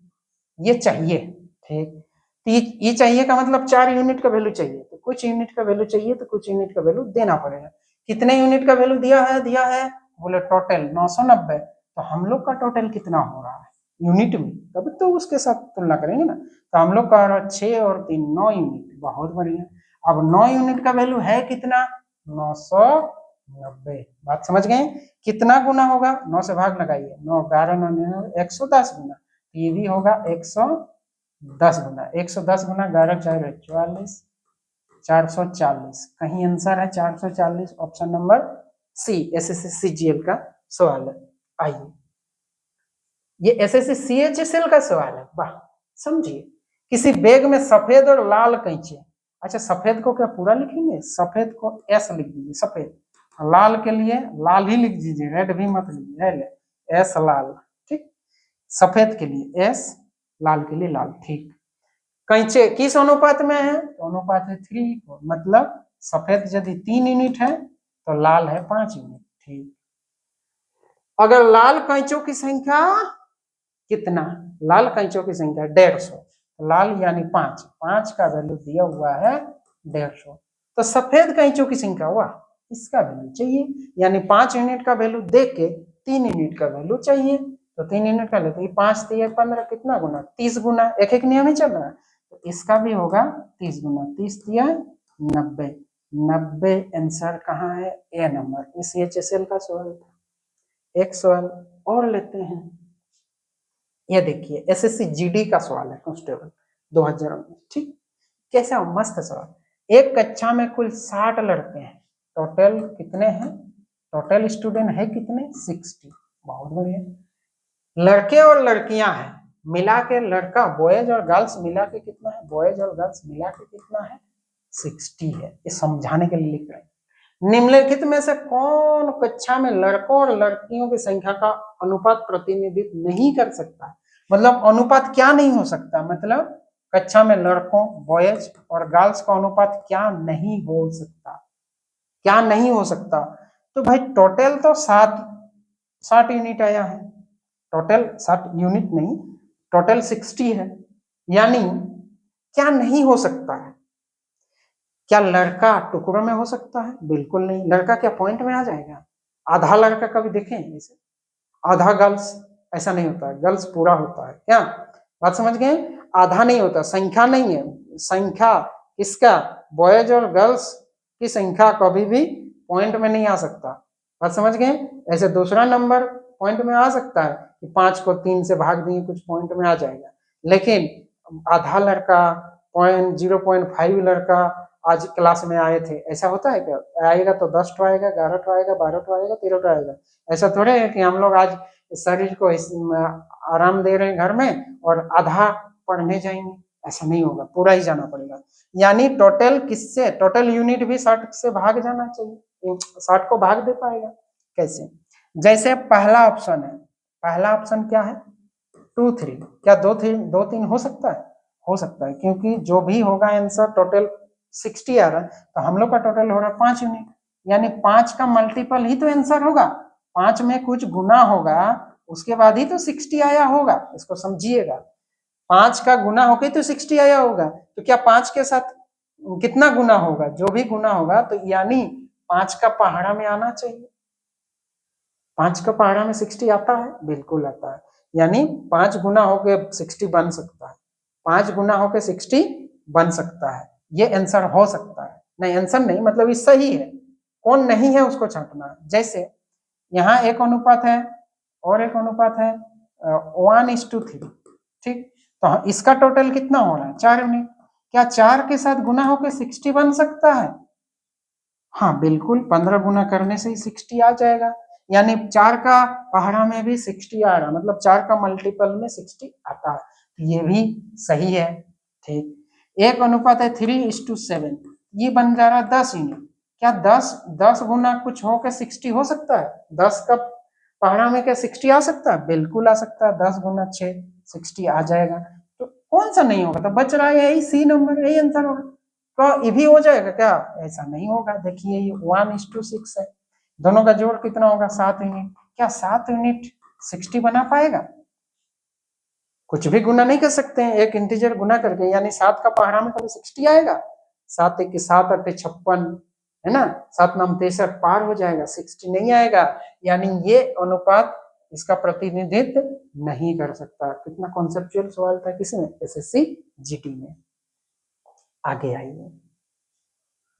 ये चाहिए, ठीक, तो ये चाहिए का मतलब 4 यूनिट का वैल्यू चाहिए, तो कुछ यूनिट का वैल्यू चाहिए तो कुछ यूनिट का वैल्यू देना पड़ेगा। कितने यूनिट का वैल्यू दिया है बोले टोटल 990। तो हम लोग का टोटल कितना हो रहा है यूनिट में, तब तो उसके साथ तुलना करेंगे ना। तो हम लोग का 6 और 3 9 यूनिट, बहुत बढ़िया। अब 9 यूनिट का वैल्यू है कितना 990। बात समझ गए, कितना गुना होगा 9 से भाग लगाइए, 9 11 9 110 गुना, ये भी होगा 110 गुना। 110 गुना 11 4 44 440, कहीं आंसर है 440, option number C SSC CGL का सवाल है। आइए ये एसएससी सीएचएसएल का सवाल है, वाह समझिए। किसी बैग में सफेद और लाल कैंची, अच्छा सफेद को क्या पूरा लिखेंगे, सफेद को एस लिख दीजिए सफेद, लाल के लिए लाल ही लिख दीजिए, रेड भी मत लीजिए, एस लाल, ठीक। सफेद के लिए एस, लाल के लिए लाल, ठीक। कैंचे किस अनुपात में है, तो अनुपात है 3:4, मतलब सफेद यदि 3 यूनिट है तो लाल है 5 यूनिट, ठीक। अगर लाल कैंचों की संख्या कितना, लाल कैंचों की संख्या 150, लाल यानी 5, 5 का वैल्यू दिया हुआ है 150, तो सफेद कैंचों की संख्या वाह इसका वैल्यू चाहिए, यानी 5 यूनिट का वैल्यू देख के 3 यूनिट का वैल्यू चाहिए, तो 3 यूनिट का लेते 5 3 15, कितना गुना 30 गुना, एक एक नियम ही चल रहा है, तो इसका भी होगा 30 गुना, 30 दिया 90, 90 आंसर कहाँ है ए नंबर, इस एचएसएल का सवाल था। एक सवाल और लेते हैं, ये देखिए एसएससी जीडी का सवाल है कांस्टेबल 2019, ठीक। कैसा मस्त सवाल। एक कक्षा में कुल 60 लड़के हैं, टोटल कितने हैं, टोटल स्टूडेंट है कितने 60, बहुत बढ़िया। लड़के और लड़कियां हैं मिला के, लड़का बॉयज और गर्ल्स मिला के कितना है, बॉयज और गर्ल्स मिला के कितना है 60 है, ये समझाने के लिए लिख रहे हैं। निम्नलिखित में से कौन कक्षा में लड़कों और लड़कियों की संख्या का अनुपात प्रतिनिधित्व नहीं कर सकता, मतलब अनुपात क्या नहीं हो सकता, मतलब कक्षा में लड़कों बॉयज और गर्ल्स का अनुपात क्या नहीं हो सकता, क्या नहीं हो सकता। तो भाई टोटल तो 60 यूनिट आया है, टोटल 60 यूनिट नहीं, टोटल 60 है, यानी क्या नहीं हो सकता है, क्या लड़का टुकड़ों में हो सकता है, बिल्कुल नहीं। लड़का क्या पॉइंट में आ जाएगा, आधा लड़का कभी देखें ऐसे, आधा गर्ल्स, ऐसा नहीं होता है, गर्ल्स पूरा होता है, क्या बात समझ गए, आधा नहीं होता, संख्या नहीं है, संख्या इसका बॉयज और गर्ल्स की संख्या कभी भी पॉइंट में नहीं आ सकता, बात समझ गए। ऐसे दूसरा नंबर पॉइंट में आ सकता है कि 5 को 3 से भाग दिए कुछ पॉइंट में आ जाएगा, लेकिन आधा लड़का, 0.5 लड़का आज क्लास में आए थे, ऐसा होता है क्या, आएगा तो 10 ठो आएगा, 11 ठो आएगा, 12 ठो आएगा, 13 ठो आएगा, ऐसा थोड़े है कि हम लोग आज शरीर को आराम दे रहे हैं घर में और आधा पढ़ने जाएंगे, ऐसा नहीं होगा, पूरा ही जाना पड़ेगा। यानी टोटल किससे, टोटल यूनिट भी 60 से भाग जाना चाहिए, 60 को भाग दे पाएगा कैसे, जैसे पहला ऑप्शन है, पहला ऑप्शन क्या है 2 3, क्या 2 3 हो सकता है, हो सकता है, क्योंकि जो भी होगा आंसर टोटल 60 आ रहा है, तो हम लोग का टोटल हो रहा है 5 यूनिट, यानी 5 का मल्टीपल ही तो आंसर होगा, 5 में कुछ गुना होगा उसके बाद ही तो 60 आया होगा, इसको समझिएगा, 5 का गुना होके तो 60 आया होगा, तो क्या 5 के साथ कितना गुना होगा, जो भी गुना होगा, तो यानी 5 का पहाड़ा में आना चाहिए, 5 का पहाड़ा में 60 आता है, बिल्कुल आता है, यानी 5 गुना होके 60 बन सकता है, 5 गुना होके 60 बन सकता है, ये आंसर हो सकता है, नहीं आंसर नहीं मतलब ये सही है, कौन नहीं है उसको छांटना। जैसे यहाँ एक अनुपात है और एक अनुपात है 1:3, ठीक, तो इसका टोटल कितना हो रहा है 4 यूनिट, क्या 4 के साथ गुना होकर 60 बन सकता है, हाँ बिल्कुल, 15 गुना करने से ही 60 आ जाएगा, यानी 4 का पहाड़ा में भी 60 आ रहा, मतलब 4 का मल्टीपल में 60 आता है, तो ये भी सही है, ठीक। एक अनुपात है 3:7, ये बन जा रहा है 10 यूनिट, क्या 10 गुना कुछ होकर 60 हो सकता है, 10 का पहाड़ा में क्या 60 आ सकता है, बिल्कुल आ सकता है, 10 गुना 6 60 आ जाएगा, तो कौन सा नहीं होगा, तो बच रहा है यही सी नंबर, यही आंसर होगा, तो ये भी हो जाएगा क्या, ऐसा नहीं होगा, देखिए ये 1:6 है, दोनों का जोड़ कितना होगा 7 यूनिट, क्या 7 यूनिट 60 बना पाएगा, कुछ भी गुना नहीं कर सकते हैं, एक इंटीजर गुना करके, यानी 7 का पहाड़ा में कभी 60 आएगा, 7 1 7 8 56, है ना, 7 9 63 पार हो जाएगा, 60 नहीं आएगा, यानी ये अनुपात इसका प्रतिनिधित्व नहीं कर सकता। कितना कॉन्सेप्चुअल सवाल था किसमें, एसएससी जीटी में। आगे आइए,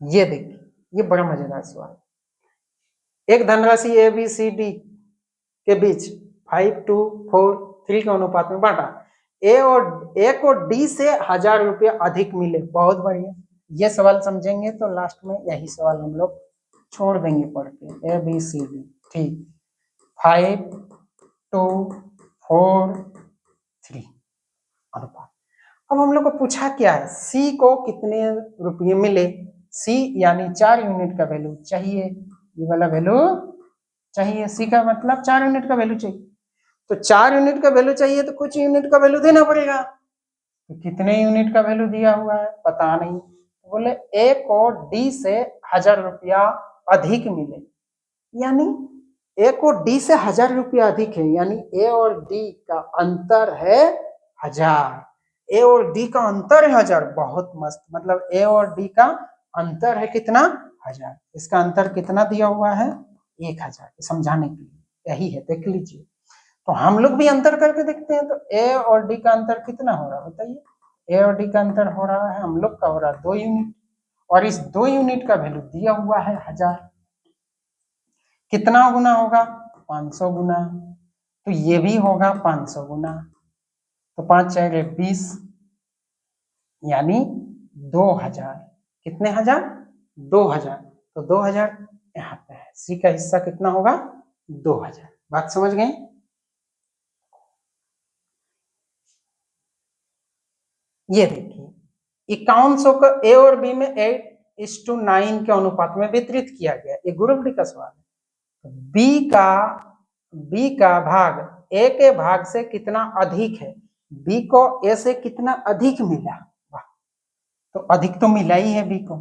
ये देखिए, ये बड़ा मजेदार सवाल। एक धनराशि ए बी सी डी के बीच 5 2 4 3 के अनुपात में बांटा, ए को डी से 1000 रुपया अधिक मिले। बहुत बढ़िया, ये सवाल समझेंगे तो लास्ट में यही सवाल हम लोग छोड़ देंगे पढ़ के, ए बी सी डी, ठीक, 5 2 4 3 अनुपात। अब हम लोग को पूछा क्या है, सी को कितने रुपये मिले, सी यानी 4 यूनिट का वैल्यू चाहिए, ये वाला वैल्यू चाहिए, सी का मतलब 4 यूनिट का वैल्यू चाहिए। तो 4 यूनिट का वैल्यू चाहिए तो कुछ यूनिट का वैल्यू देना पड़ेगा। तो कितने यूनिट का वैल्यू दिया हुआ है पता नहीं, बोले ए को डी से 1000 रुपया अधिक मिले, यानी ए को डी से 1000 रुपया अधिक है, यानी ए और डी का अंतर है 1000। ए और डी का अंतर है 1000, बहुत मस्त, मतलब ए और डी का अंतर है कितना, 1000। इसका अंतर कितना दिया हुआ है, 1000, समझाने के लिए यही है, देख लीजिए। तो हम लोग भी अंतर करके देखते हैं, तो ए और डी का अंतर कितना हो रहा है बताइए, ए और डी का अंतर हो रहा है हम लोग का हो रहा है 2 यूनिट, और इस 2 यूनिट का वैल्यू दिया हुआ है 1000। कितना गुना होगा, 500 गुना, तो ये भी होगा 500 गुना, तो 5 4 20, यानी 2000। कितने हजार, 2000, तो 2000 यहाँ पे है, सी का हिस्सा कितना होगा, 2000। बात समझ गए। ये देखिए 5100 को ए और बी में 8:9 के अनुपात में वितरित किया गया, ये ग्रुप डी का सवाल है। बी का भाग ए के भाग से कितना अधिक है, बी को ए से कितना अधिक मिला, वाह, तो अधिक तो मिला ही है बी को,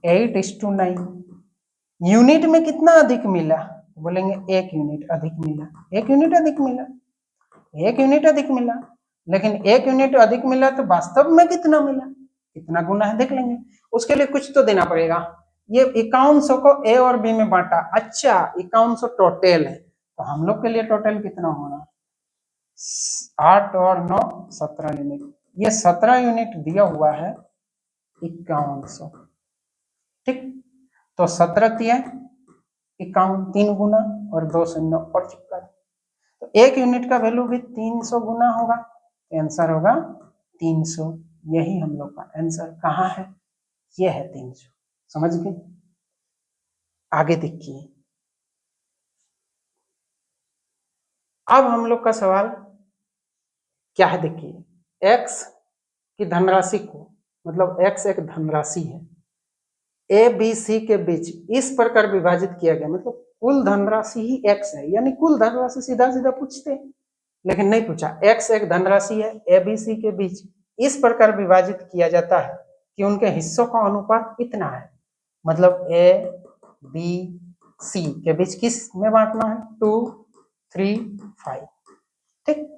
8:9। यूनिट में कितना अधिक मिला, बोलेंगे 1 यूनिट अधिक मिला, 1 यूनिट अधिक मिला, 1 यूनिट अधिक मिला, लेकिन 1 यूनिट अधिक मिला तो वास्तव में कितना मिला, कितना गुना है देख लेंगे। उसके लिए कुछ तो देना पड़ेगा। ये 5100 को ए और बी में बांटा, अच्छा 5100 टोटल है, तो हम लोग के लिए टोटल कितना होना, 8 और 9 17 यूनिट, ये 17 यूनिट दिया हुआ है 5100, ठीक, तो 17 दिया 51, 3 गुना और 2 से 9 और चिपका, तो 1 यूनिट का वैल्यू भी 300 गुना होगा, आंसर होगा 300। यही हम लोग का आंसर कहाँ है, ये है 300, समझ गए। आगे देखिए, अब हम लोग का सवाल क्या है, देखिए x की धनराशि को, मतलब x एक धनराशि है, ए बी सी के बीच इस प्रकार विभाजित किया गया, मतलब कुल धनराशि ही x है, यानी कुल धनराशि सीधा सीधा पूछते, लेकिन नहीं पूछा, x एक धनराशि है, ए बी सी के बीच इस प्रकार विभाजित किया जाता है कि उनके हिस्सों का अनुपात इतना है, मतलब ए बी सी के बीच किस में बांटना है, 2 3 5, ठीक।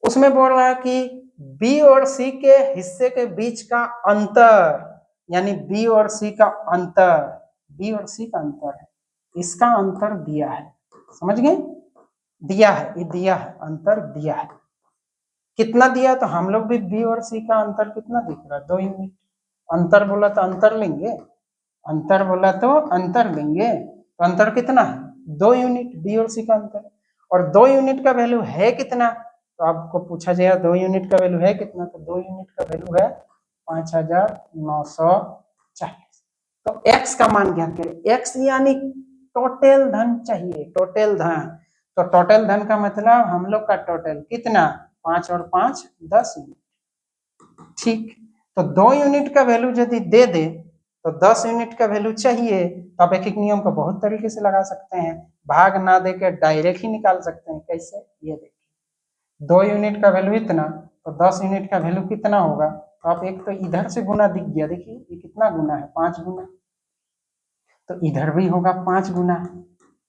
उसमें बोल रहा है कि बी और सी के हिस्से के बीच का अंतर, यानी बी और सी का अंतर, बी और सी का अंतर है, इसका अंतर दिया है, समझ गए, दिया है, ये दिया है, अंतर दिया है, कितना दिया, तो हम लोग भी बी और सी का अंतर कितना दिख रहा है, 2 यूनिट, अंतर बोला तो अंतर लेंगे, अंतर बोला तो अंतर लेंगे, तो अंतर कितना है, 2 यूनिट, बी और सी का अंतर, और 2 यूनिट का वैल्यू है कितना, तो आपको पूछा जाएगा 2 यूनिट का वैल्यू है कितना, तो 2 यूनिट का वैल्यू है 5940। तो x का मान ज्ञात करें, x यानी टोटल धन चाहिए, टोटल धन, तो टोटल धन का मतलब हम लोग का टोटल कितना, 5 और 5 10 यूनिट, ठीक। तो 2 यूनिट का वैल्यू यदि दे दे तो 10 यूनिट का वैल्यू चाहिए, तो आप एक नियम को बहुत तरीके से लगा सकते हैं, भाग ना दे के डायरेक्ट ही निकाल सकते हैं, कैसे, ये देखिए 2 यूनिट का वैल्यू इतना, तो 10 यूनिट का वैल्यू कितना होगा, तो आप एक तो इधर से गुना दिख गया, देखिए ये कितना गुना है, 5 गुना, तो इधर भी होगा 5 गुना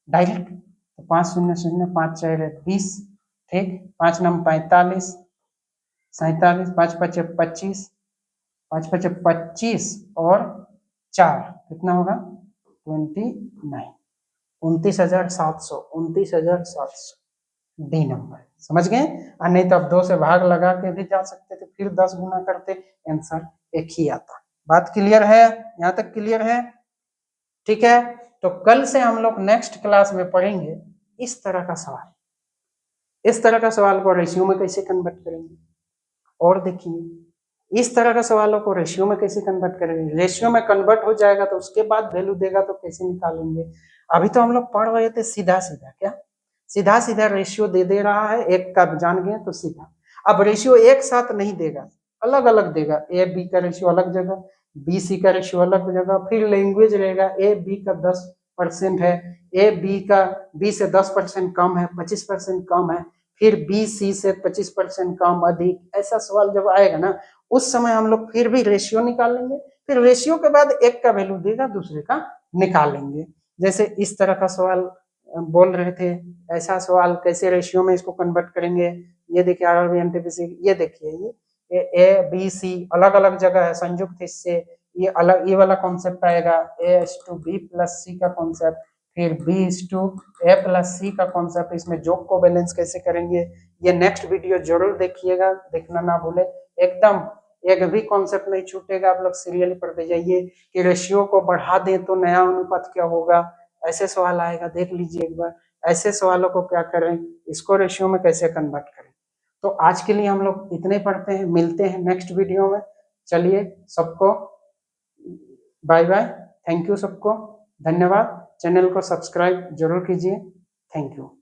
डायरेक्ट, तो 5 0 0 5 4 20, ठीक, 5 9 45 47, 5 5 25, 5 5 25 और 4 कितना होगा 29, 29,700 डी नंबर, समझ गए। और नहीं तो अब 2 से भाग लगा के भी जा सकते थे, फिर 10 गुना करते, आंसर एक ही आता। बात क्लियर है, यहाँ तक क्लियर है, ठीक है। तो कल से हम लोग नेक्स्ट क्लास में पढ़ेंगे इस तरह का सवाल, इस तरह का सवाल को रेशियो में कैसे कन्वर्ट करेंगे, और देखिए इस तरह का सवालों को रेशियो में कैसे कन्वर्ट करेंगे, रेशियो में कन्वर्ट हो जाएगा तो उसके बाद वैल्यू देगा तो कैसे निकालेंगे। अभी तो हम लोग पढ़ रहे थे सीधा सीधा, क्या सीधा सीधा रेशियो दे रहा है, एक का जान गए तो सीधा। अब रेशियो एक साथ नहीं देगा, अलग अलग देगा, ए बी का रेशियो अलग जगह, बी सी का रेशियो अलग जगह, फिर लैंग्वेज रहेगा, ए बी का 10% है, ए बी का बी से 10% कम है, 25% कम है, फिर बी सी से 25% कम अधिक, ऐसा सवाल जब आएगा ना उस समय हम लोग फिर भी रेशियो निकालेंगे, फिर रेशियो के बाद एक का वैल्यू देगा दूसरे का निकालेंगे। जैसे इस तरह का सवाल बोल रहे थे, ऐसा सवाल कैसे रेशियो में इसको कन्वर्ट करेंगे, ये देखिए आरआरबी एनटीपीसी, ये देखिए ये ए बी सी अलग अलग जगह है संयुक्त, इससे ये अलग, ये वाला कॉन्सेप्ट आएगा, A/B+C का कॉन्सेप्ट, फिर B/A+C का कॉन्सेप्ट, इसमें जोक को बैलेंस कैसे करेंगे, ये नेक्स्ट वीडियो जरूर देखिएगा, देखना ना भूले, एकदम एक भी कॉन्सेप्ट नहीं छूटेगा, आप लोग सीरियली पढ़ते जाइए कि रेशियो को बढ़ा दें तो नया अनुपात क्या होगा, ऐसे सवाल आएगा, देख लीजिए एक बार, ऐसे सवालों को क्या करें, इसको रेशियो में कैसे कन्वर्ट करें। तो आज के लिए हम लोग इतने पढ़ते हैं, मिलते हैं नेक्स्ट वीडियो में। चलिए सबको बाय बाय, थैंक यू सबको, धन्यवाद। चैनल को सब्सक्राइब जरूर कीजिए, थैंक यू।